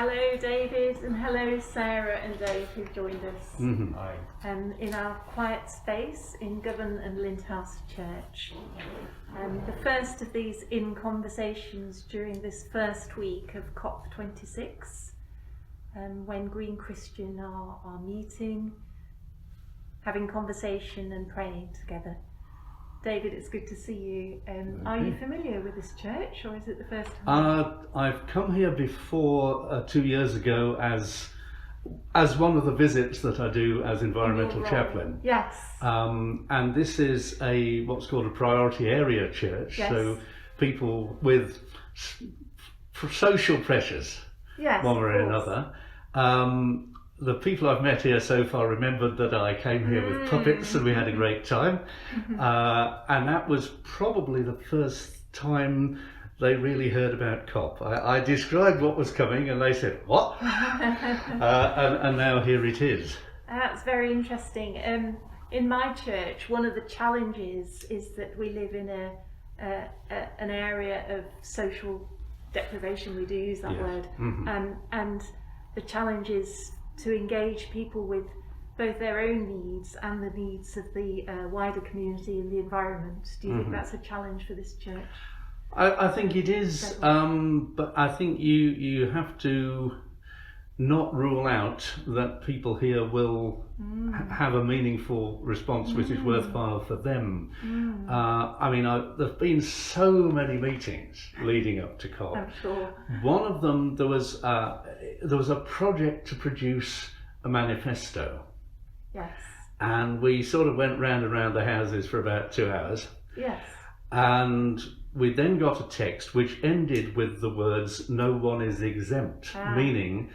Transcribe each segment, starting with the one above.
Hello David, and hello Sarah and Dave who've joined us Hi. in our quiet space in Govan and Lindhouse Church. The first of these in conversations during this first week of COP26, when Green Christian are meeting, having conversation and praying together. David, it's good to see you. Are you familiar with this church, or is it the first time? I've come here before 2 years ago as one of the visits that I do as Environmental Chaplain. Yes. And this is what's called a priority area church. Yes. So people with social pressures, yes, one way or another. The people I've met here so far remembered that I came here with puppets and we had a great time. And that was probably the first time they really heard about COP. I described what was coming and they said, what? And now here it is. That's very interesting. In my church, one of the challenges is that we live in an area of social deprivation, we do use that word. And the challenge is to engage people with both their own needs and the needs of the wider community and the environment. Do you think that's a challenge for this church? I think it is, but I think you have to not rule out that people here will have a meaningful response which is worthwhile for them. I mean, there've been so many meetings leading up to COP. I'm sure. One of them, there was a project to produce a manifesto. Yes. And we sort of went round and round the houses for about 2 hours. Yes. And we then got a text which ended with the words, "No one is exempt," meaning,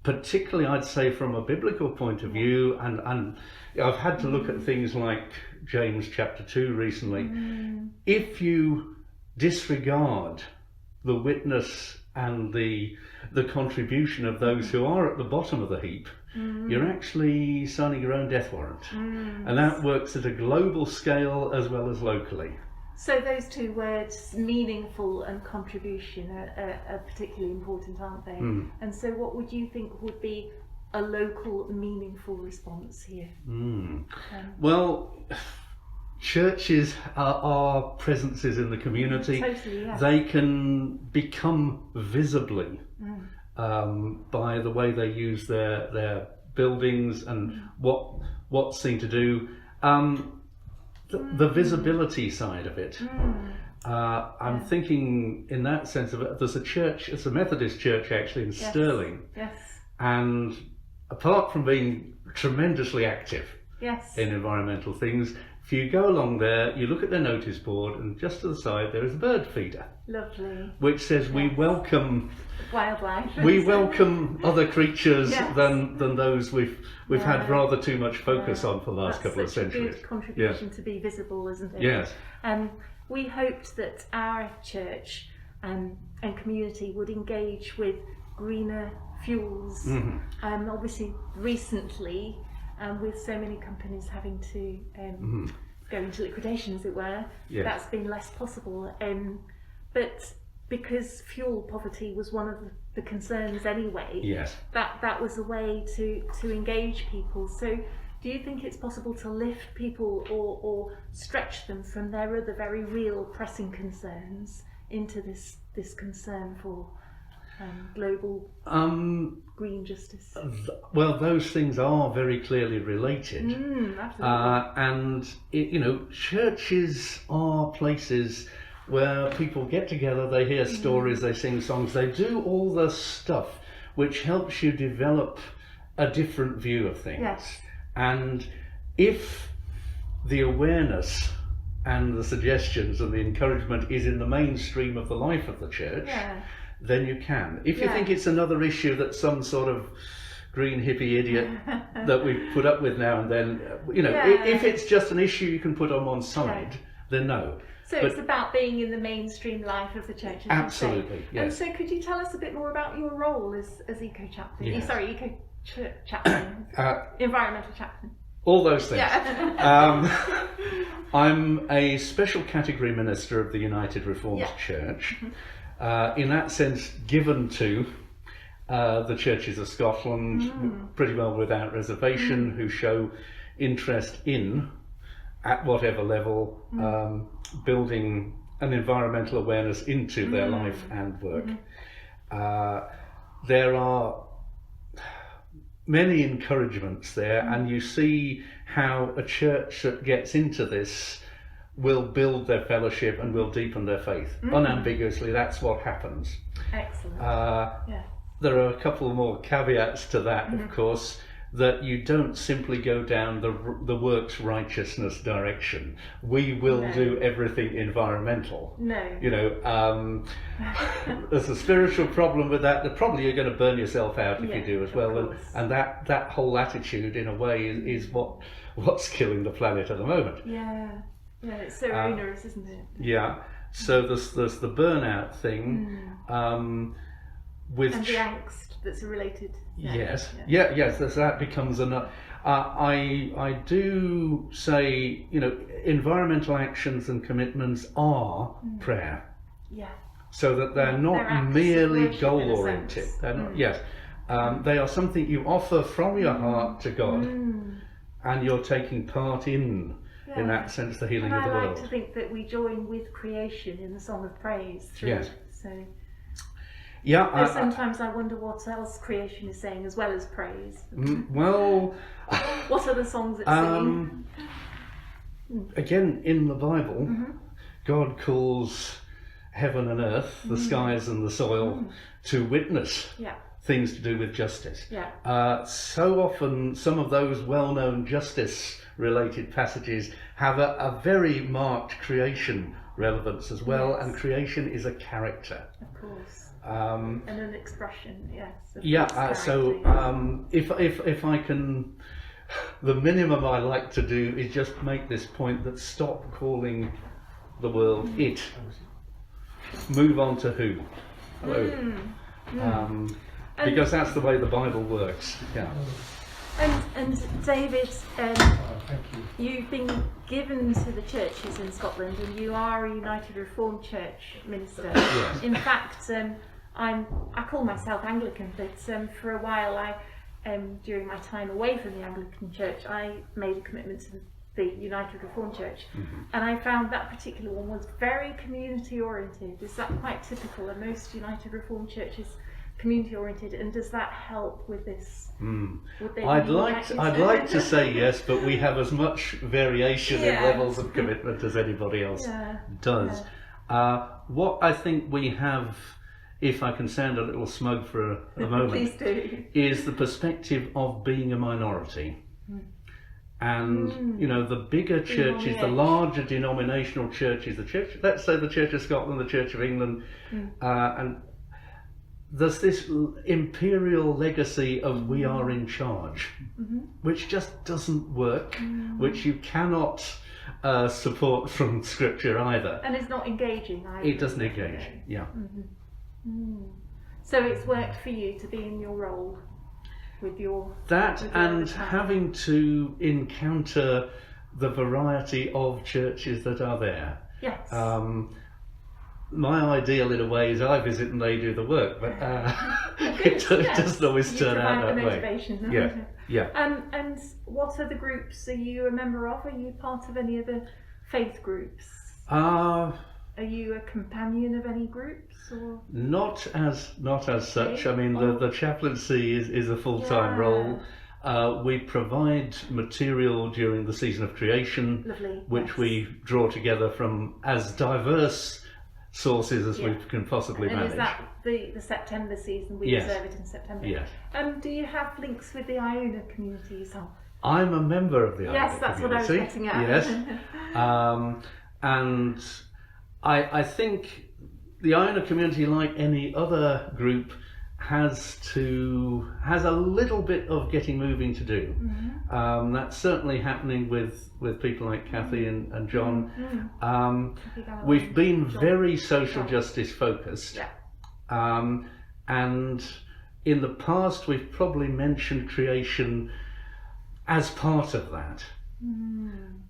particularly I'd say from a biblical point of view, and I've had to look at things like James chapter 2 recently. If you disregard the witness and the contribution of those who are at the bottom of the heap, you're actually signing your own death warrant. And that works at a global scale as well as locally. So those two words, meaningful and contribution, are particularly important, aren't they? And so what would you think would be a local, meaningful response here? Well, churches are presences in the community. Totally, yeah. They can become visibly by the way they use their buildings and what's seen to do. The visibility side of it. I'm thinking in that sense of it, there's a church, it's a Methodist church actually in Stirling. Yes. And apart from being tremendously active Yes. in environmental things, if you go along there, you look at their notice board and just to the side there is a bird feeder. Lovely. Which says we welcome wildlife. We welcome other creatures than those we've had rather too much focus on for the last couple of centuries. That's such a good contribution to be visible, isn't it? Yes. We hoped that our church and community would engage with greener fuels. Obviously, recently, with so many companies having to go into liquidation, as it were, that's been less possible. But because fuel poverty was one of the concerns anyway, that was a way to engage people. So do you think it's possible to lift people or stretch them from their other very real pressing concerns into this concern for global green justice? Well, those things are very clearly related. Absolutely. And churches are places where people get together, they hear stories, they sing songs, they do all the stuff which helps you develop a different view of things. Yes. And if the awareness and the suggestions and the encouragement is in the mainstream of the life of the church, then you can. If you think it's another issue that some sort of green hippie idiot that we put up with now and then, if it's just an issue you can put on one side, then no. So it's about being in the mainstream life of the church. Absolutely, yes. And so could you tell us a bit more about your role as Eco-Chaplain? Yes. Sorry, Eco-Chaplain. Environmental Chaplain. All those things. Yeah. I'm a special category minister of the United Reformed Church. In that sense, given to the Churches of Scotland, pretty well without reservation, who show interest in, at whatever level, building an environmental awareness into their life and work. There are many encouragements there, and you see how a church that gets into this will build their fellowship and will deepen their faith. Unambiguously, that's what happens. Excellent. There are a couple more caveats to that, of course, that you don't simply go down the works righteousness direction. We will do everything environmental. No. You know, there's a spiritual problem with that. Probably you're going to burn yourself out if you do as well. And that whole attitude, in a way, is what's killing the planet at the moment. Yeah, it's so onerous, isn't it? Yeah. So there's the burnout thing. With and the angst that's related. Yes, that becomes enough. I do say, you know, environmental actions and commitments are prayer. Yeah. So that they're not merely goal oriented. They're not. Yes, they are something you offer from your heart to God, and you're taking part in that sense, the healing of the world. I like to think that we join with creation in the song of praise. Yes. So. Yeah. Though sometimes I wonder what else creation is saying as well as praise. Well. What are the songs it's singing? Again, in the Bible, God calls heaven and earth, the skies and the soil, to witness things to do with justice. So often, some of those well-known justice-related passages have a very marked creation relevance as well, and creation is a character. Of course. And an expression, yes. If I can, the minimum I like to do is just make this point that stop calling the world it. Move on to who. Hello. Because that's the way the Bible works. Yeah. And David, you've been given to the churches in Scotland, and you are a United Reformed Church minister. Yes. In fact, I call myself Anglican, but for a while, during my time away from the Anglican Church, I made a commitment to the United Reformed Church, and I found that particular one was very community oriented. Is that quite typical? Are most United Reformed churches community oriented, and does that help with this? I'd like to say yes, but we have as much variation in levels of commitment as anybody else does. What I think we have, if I can sound a little smug for a moment, Please do. is the perspective of being a minority. And you know, the bigger churches, the larger denominational churches, let's say the Church of Scotland, the Church of England, and there's this imperial legacy of we are in charge, which just doesn't work, which you cannot support from Scripture either. And it's not engaging either. It doesn't engage, So it's worked for you to be in your role with your... and having to encounter the variety of churches that are there. Yes. My ideal in a way is I visit and they do the work, but it doesn't always turn out that motivation, way. And what other groups are you a member of? Are you part of any other faith groups? Are you a companion of any groups? Or? Not as such. I mean, the chaplaincy is a full-time role. We provide material during the season of creation, which we draw together from as diverse sources as we can possibly manage. And is that the September season? We observe it in September. Yes. Do you have links with the Iona community? I'm a member of the Iona community. Yes, that's what I was getting at. Yes. And I think the Iona community, like any other group, has a little bit of getting moving to do. That's certainly happening with people like Kathy and John. We've been very social justice focused, and in the past we've probably mentioned creation as part of that.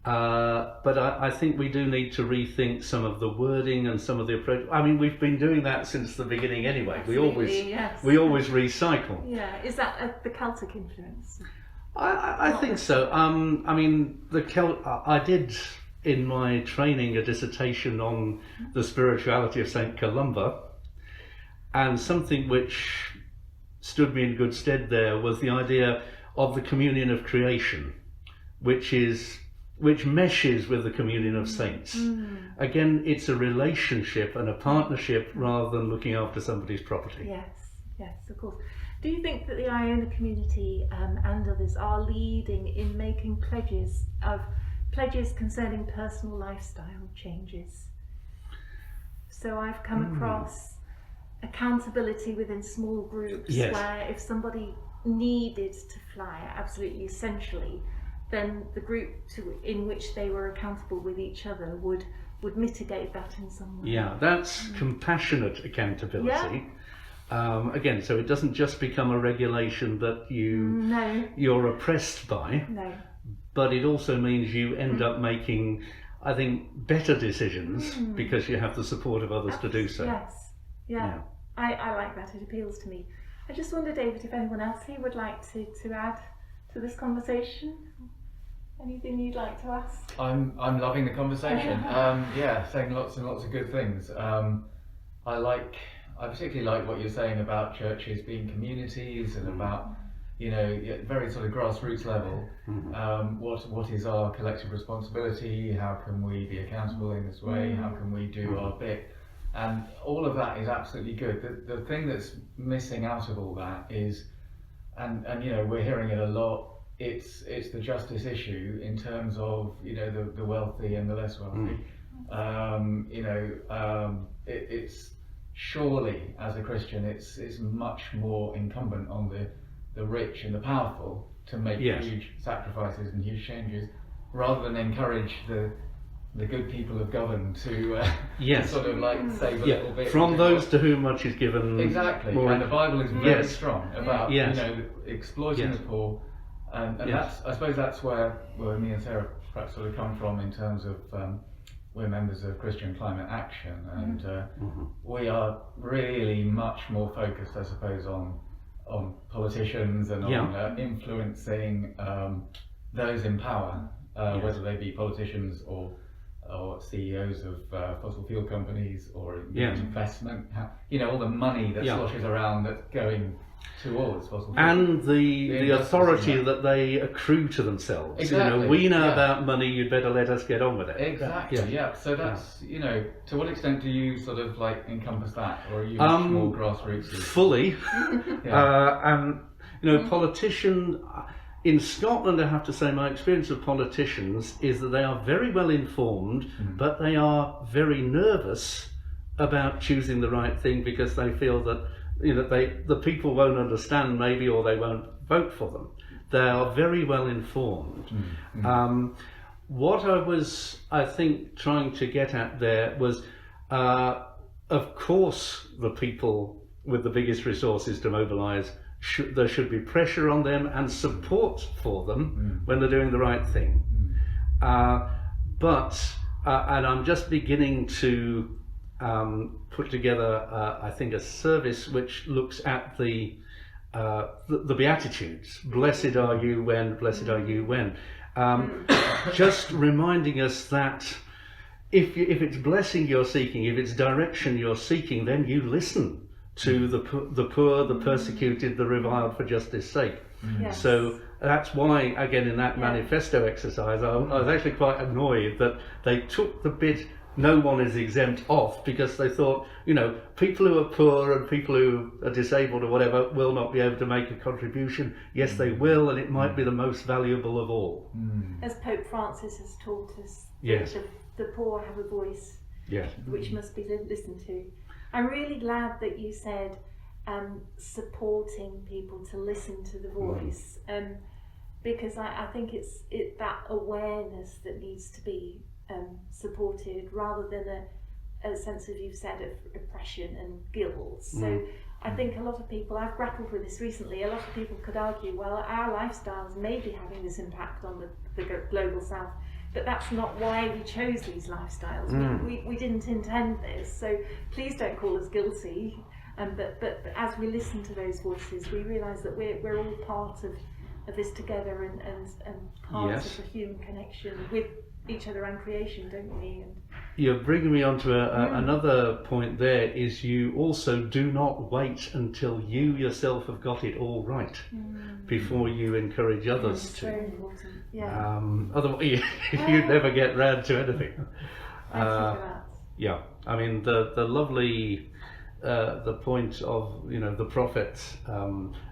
But I think we do need to rethink some of the wording and some of the approach. I mean, we've been doing that since the beginning anyway. Absolutely, We always recycle. Yeah, is that the Celtic influence? I think so. I mean, I did in my training a dissertation on the spirituality of St. Columba, and something which stood me in good stead there was the idea of the communion of creation, which meshes with the communion of saints. Again, it's a relationship and a partnership rather than looking after somebody's property. Yes, of course. Do you think that the Iona community and others are leading in making pledges concerning personal lifestyle changes? So I've come across accountability within small groups where if somebody needed to fly absolutely essentially, then the group in which they were accountable with each other would mitigate that in some way. Yeah, that's compassionate accountability. Again, so it doesn't just become a regulation that you're oppressed by, but it also means you end up making, I think, better decisions because you have the support of others to do so. Yes, I like that. It appeals to me. I just wonder, David, if anyone else here would like to add to this conversation. Anything you'd like to ask? I'm loving the conversation. Saying lots and lots of good things. I particularly like what you're saying about churches being communities and about, very sort of grassroots level. What is our collective responsibility? How can we be accountable in this way? How can we do our bit? And all of that is absolutely good. The thing that's missing out of all that is, and we're hearing it a lot, it's the justice issue in terms of the wealthy and the less wealthy. It's surely, as a Christian, it's much more incumbent on the rich and the powerful to make huge sacrifices and huge changes, rather than encourage the good people of govern to sort of like save a little bit from those to whom much is given. Exactly, and the Bible is very strong about exploiting the poor, and I suppose that's where me and Sarah perhaps sort of come from in terms of we're members of Christian Climate Action, and we are really much more focused, I suppose, on politicians and on influencing those in power, whether they be politicians or CEOs of fossil fuel companies or investment, all the money that sloshes around that's going towards fossil fuels. And the authority that they accrue to themselves. Exactly. We know about money, you'd better let us get on with it. Exactly, So that's, to what extent do you sort of like encompass that, or are you much more grassroots? Fully. Politician... In Scotland, I have to say, my experience of politicians is that they are very well informed, but they are very nervous about choosing the right thing because they feel that the people won't understand maybe, or they won't vote for them. They are very well informed. What I was, I think, trying to get at there was, of course, the people with the biggest resources to mobilise, there should be pressure on them and support for them when they're doing the right thing. But I'm just beginning to put together, I think, a service which looks at the Beatitudes. Blessed are you blessed are you when. Just reminding us that if it's blessing you're seeking, if it's direction you're seeking, then you listen to the poor, the persecuted, the reviled for justice's sake. So that's why, again, in that manifesto exercise, I was actually quite annoyed that they took the bit "no one is exempt" off, because they thought, people who are poor and people who are disabled or whatever will not be able to make a contribution. Yes, they will, and it might be the most valuable of all. As Pope Francis has taught us, the poor have a voice, which must be listened to. I'm really glad that you said supporting people to listen to the voice, because I think it's that awareness that needs to be supported, rather than a sense of, you've said, of oppression and guilt. So I think a lot of people, I've grappled with this recently, a lot of people could argue, well, our lifestyles may be having this impact on the global south, but that's not why we chose these lifestyles. We didn't intend this, so please don't call us guilty. But as we listen to those voices, we realise that we're all part of this together and part of the human connection with each other and creation, don't we? And you're bringing me on to another point there, is you also do not wait until you yourself have got it all right before you encourage others to. Very important. Yeah. Otherwise, you'd never get round to anything. Thank you for that. Yeah, I mean the lovely the point of the prophet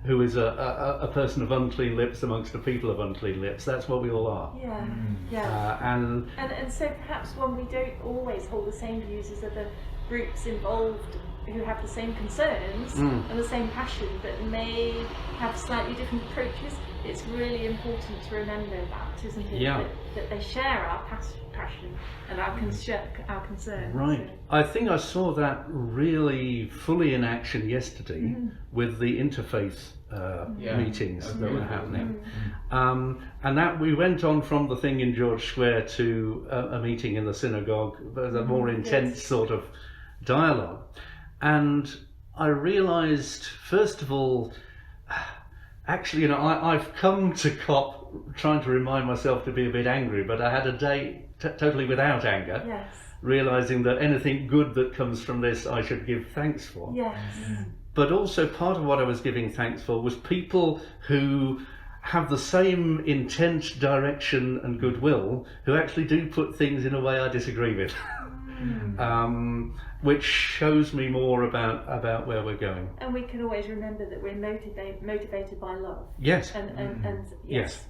who is a person of unclean lips amongst a people of unclean lips. That's what we all are. Yeah, yeah. And so perhaps when we don't always hold the same views as other groups involved who have the same concerns and the same passion, but may have slightly different approaches, it's really important to remember that, isn't it? Yeah. That they share our passion and our concerns. Right. I think I saw that really fully in action yesterday with the interfaith meetings that were happening. And that we went on from the thing in George Square to a meeting in the synagogue, a more intense sort of dialogue. And I realised, first of all, actually, I've come to COP trying to remind myself to be a bit angry, but I had a day totally without anger, realising that anything good that comes from this I should give thanks for. Yes. But also part of what I was giving thanks for was people who have the same intent, direction and goodwill, who actually do put things in a way I disagree with. Which shows me more about where we're going. And we can always remember that we're motivated by love. Yes. And yes,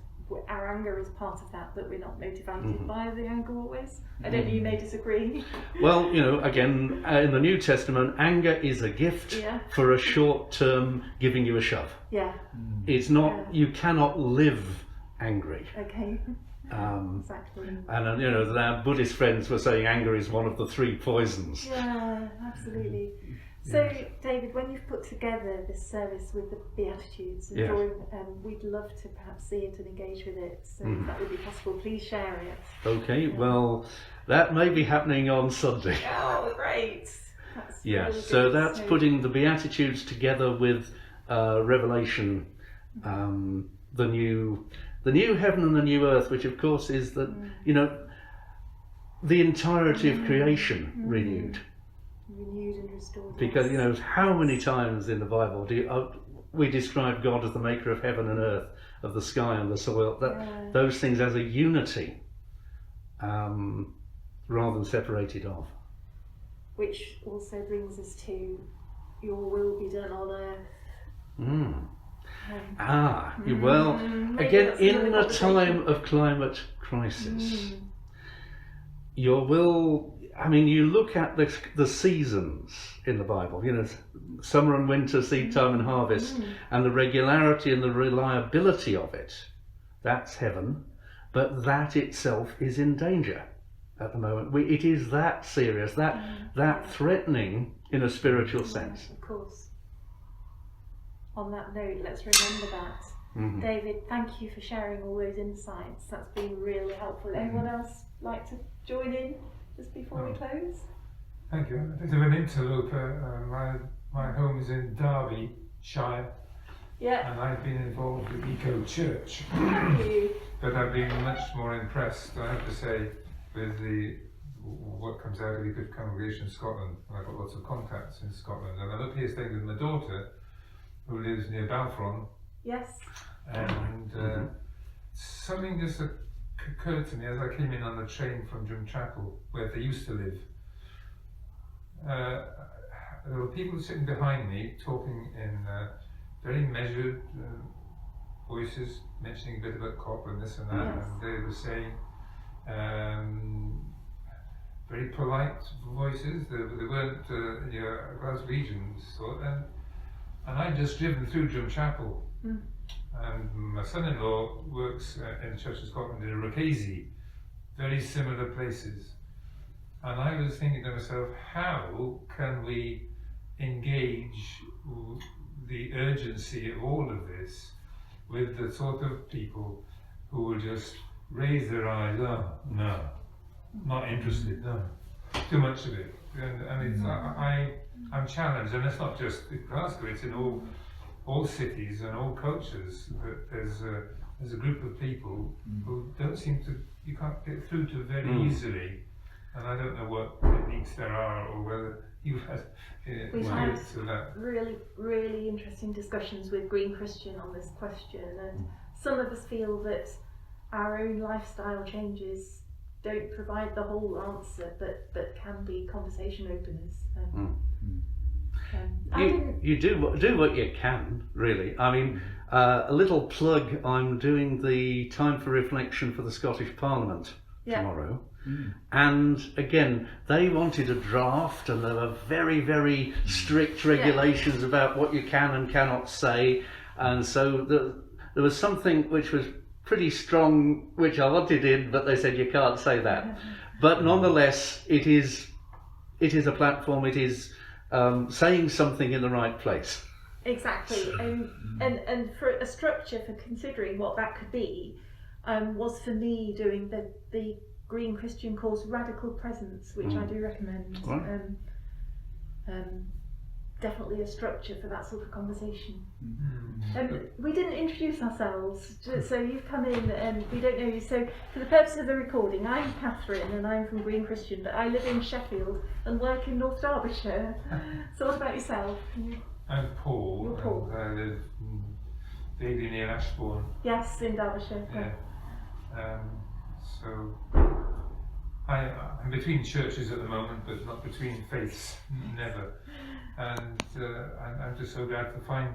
our anger is part of that, but we're not motivated by the anger always. I don't know, you may disagree. Well, again, in the New Testament, anger is a gift for a short term giving you a shove. Yeah. It's not, you cannot live angry. Okay. Exactly. And our Buddhist friends were saying anger is one of the 3 poisons. Yeah, absolutely. So, David, when you've put together this service with the Beatitudes, we'd love to perhaps see it and engage with it. So, if that would be possible, please share it. Okay, well, that may be happening on Sunday. Oh, great! That's really so good. that's putting the Beatitudes together with Revelation, the new heaven and the new earth, which of course is the entirety of creation renewed and restored. Because how many times in the Bible do we describe God as the maker of heaven and earth, of the sky and the soil, those things as a unity, rather than separated off. Which also brings us to your will be done on earth. Well, again, in a time of climate crisis, your will, you look at the seasons in the Bible, summer and winter, seed time and harvest, and the regularity and the reliability of it, that's heaven, but that itself is in danger at the moment. It is that serious, that threatening in a spiritual sense. Of course. On that note, let's remember that. David, thank you for sharing all those insights. That's been really helpful. Anyone else like to join in just before we close? Thank you. A bit of an interloper. My home is in Derbyshire. Yeah. And I've been involved with Eco Church. Thank you. But I've been much more impressed, I have to say, with what comes out of EcoCongregation Scotland. I've got lots of contacts in Scotland, and I'm up here staying with my daughter, who lives near Balfron. Yes. And something just occurred to me as I came in on the train from Drumchapel, where they used to live. There were people sitting behind me talking in very measured voices, mentioning a bit about copper and this and that, and they were saying very polite voices. They weren't Glaswegians, and I'd just driven through Drumchapel, and my son-in-law works in the Church of Scotland in Rocasey, very similar places. And I was thinking to myself, how can we engage the urgency of all of this with the sort of people who will just raise their eyes, oh, no, not interested, no, too much of it. And it's, I'm challenged, and it's not just in Glasgow, it's in all cities and all cultures, that there's a group of people who don't seem to, you can't get through to very easily, and I don't know what techniques there are, or whether you've had We've had to that. really interesting discussions with Green Christian on this question, and some of us feel that our own lifestyle changes don't provide the whole answer, but can be conversation openers. You do what you can, really. I mean, a little plug, I'm doing the Time for Reflection for the Scottish Parliament tomorrow. And again, they wanted a draft, and there were very, very strict regulations about what you can and cannot say. And so there was something which was pretty strong, which I wanted in, but they said you can't say that. But nonetheless, it is a platform. It is saying something in the right place. Exactly, and for a structure for considering what that could be was for me doing the Green Christian course Radical Presence, which I do recommend. Definitely a structure for that sort of conversation. We didn't introduce ourselves, so you've come in and we don't know you. So for the purpose of the recording, I'm Catherine and I'm from Green Christian, but I live in Sheffield and work in North Derbyshire. So what about yourself? I'm Paul. You're Paul. And I live vaguely near Ashbourne. Yes, in Derbyshire. Yeah. So I'm between churches at the moment, but not between faiths, never. And I'm just so glad to find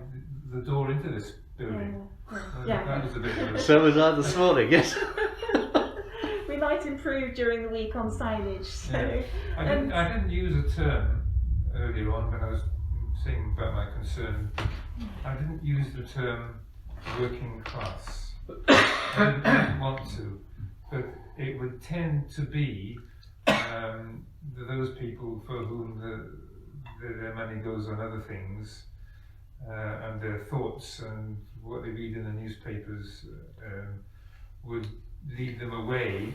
the door into this building. That was a bit of a... So was I this morning, yes. We might improve during the week on signage. So. I didn't use a term earlier on when I was saying about my concern. I didn't use the term working class. I didn't want to, but it would tend to be those people for whom their money goes on other things, and their thoughts and what they read in the newspapers would lead them away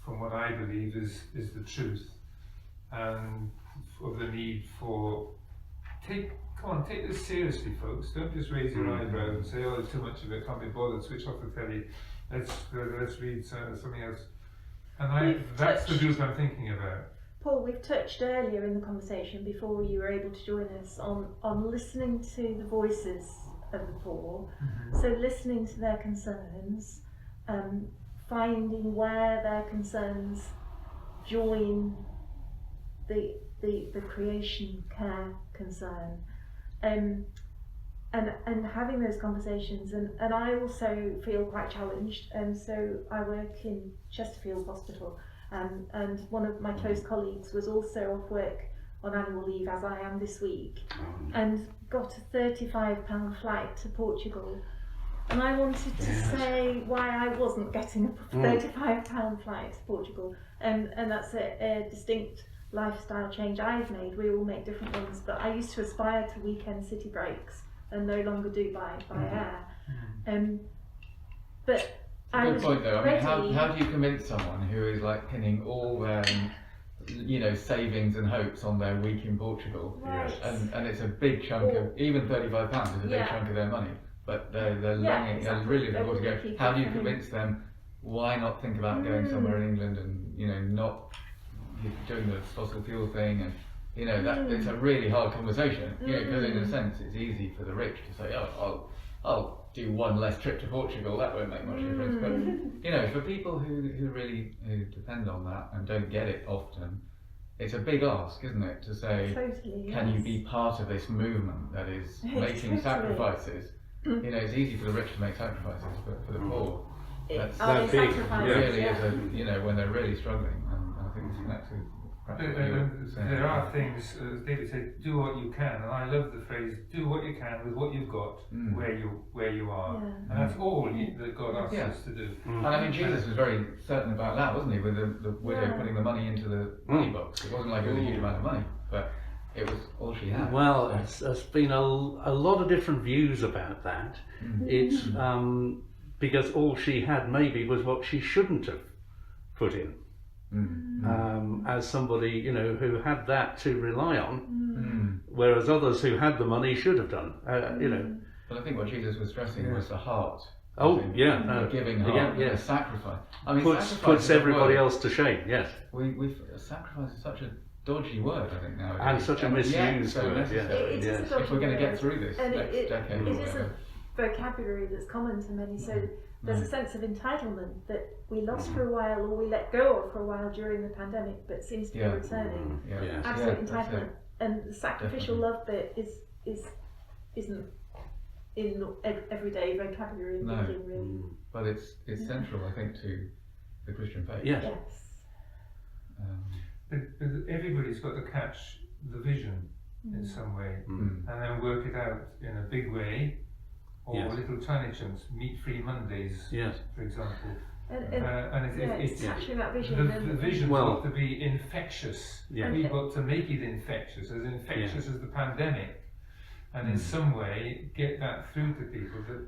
from what I believe is the truth, and of the need for take this seriously, folks. Don't just raise your eyebrows and say, oh, there's too much of it, can't be bothered, switch off the telly, let's read something else. And that's the group I'm thinking about. Paul, we've touched earlier in the conversation before you were able to join us on listening to the voices of the poor, so listening to their concerns, finding where their concerns join the creation care concern, and having those conversations, and I also feel quite challenged, and so I work in Chesterfield Hospital. And one of my close colleagues was also off work on annual leave, as I am this week, and got a £35 flight to Portugal. And I wanted to say why I wasn't getting a £35 flight to Portugal. And that's a distinct lifestyle change I've made. We all make different ones, but I used to aspire to weekend city breaks and no longer do by air. But good point though. I mean, how do you convince someone who is like pinning all their, savings and hopes on their week in Portugal, and it's a big chunk of, even £35 is a big chunk of their money, but they're longing, they're really looking forward to go. How do you convince them? Why not think about going somewhere in England and not doing the fossil fuel thing, and that it's a really hard conversation. Because in a sense it's easy for the rich to say, oh, I'll do one less trip to Portugal, that won't make much difference. But for people who really depend on that and don't get it often, it's a big ask, isn't it, to say, can you be part of this movement that is making sacrifices? It's easy for the rich to make sacrifices, but for the poor, that's big. Really is when they're really struggling, and I think we can actually. There are things, as David said, do what you can, and I love the phrase, do what you can with what you've got, where you are, and that's all that God asks us to do. And I mean, Jesus was very certain about that, wasn't he, with the widow putting the money into the money box. It wasn't like it was a huge amount of money, but it was all she had. Well, there's been a lot of different views about that. It's because all she had maybe was what she shouldn't have put in. As somebody, who had that to rely on, whereas others who had the money should have done. But I think what Jesus was stressing was the heart. The giving heart, the sacrifice. I mean, puts everybody else to shame. Yes. Sacrifice is such a dodgy word, I think, nowadays. And such a misused word. Yes. If we're going to get through this and next decade. It is a vocabulary that's common to many. So there's a sense of entitlement that we lost for a while, or we let go of for a while during the pandemic, but seems to be returning. Absolute entitlement, and the sacrificial love bit isn't in everyday vocabulary thinking, really. But it's central, I think, to the Christian faith. Yes. Everybody's got to catch the vision in some way, and then work it out in a big way, or little tiny chunks, meat-free Mondays, for example. It's catching that vision. The vision's got to be infectious. We've got to make it infectious as the pandemic. And in some way get that through to people that,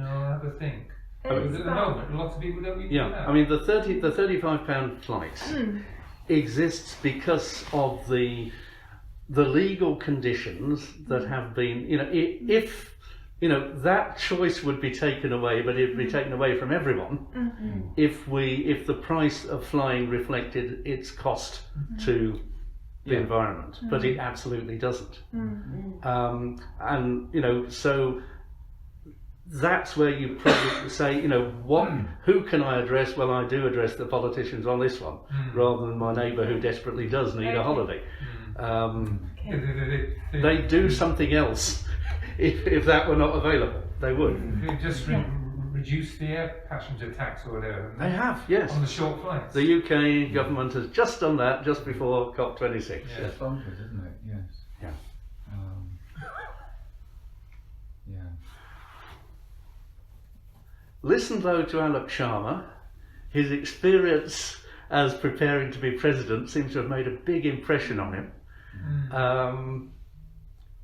I'll have a think. But at the moment, lots of people don't even do that. I mean, the £35 flight exists because of the legal conditions that have been, if that choice would be taken away, but it would be taken away from everyone if the price of flying reflected its cost to the environment, but it absolutely doesn't. So that's where you probably say, who can I address? Well, I do address the politicians on this one, rather than my neighbour who desperately does need a holiday. They do something else if that were not available. They would. They just reduce the air passenger tax or whatever. They have, yes. On the short flights. The UK government has just done that just before COP26. It's bonkers, isn't it? Yes. Yeah. Listen though to Alok Sharma. His experience as preparing to be president seems to have made a big impression on him.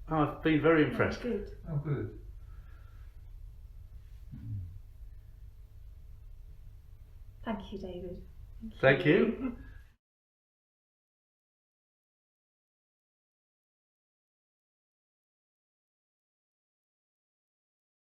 I've been very impressed. Oh, good. Thank you, David. Thank you.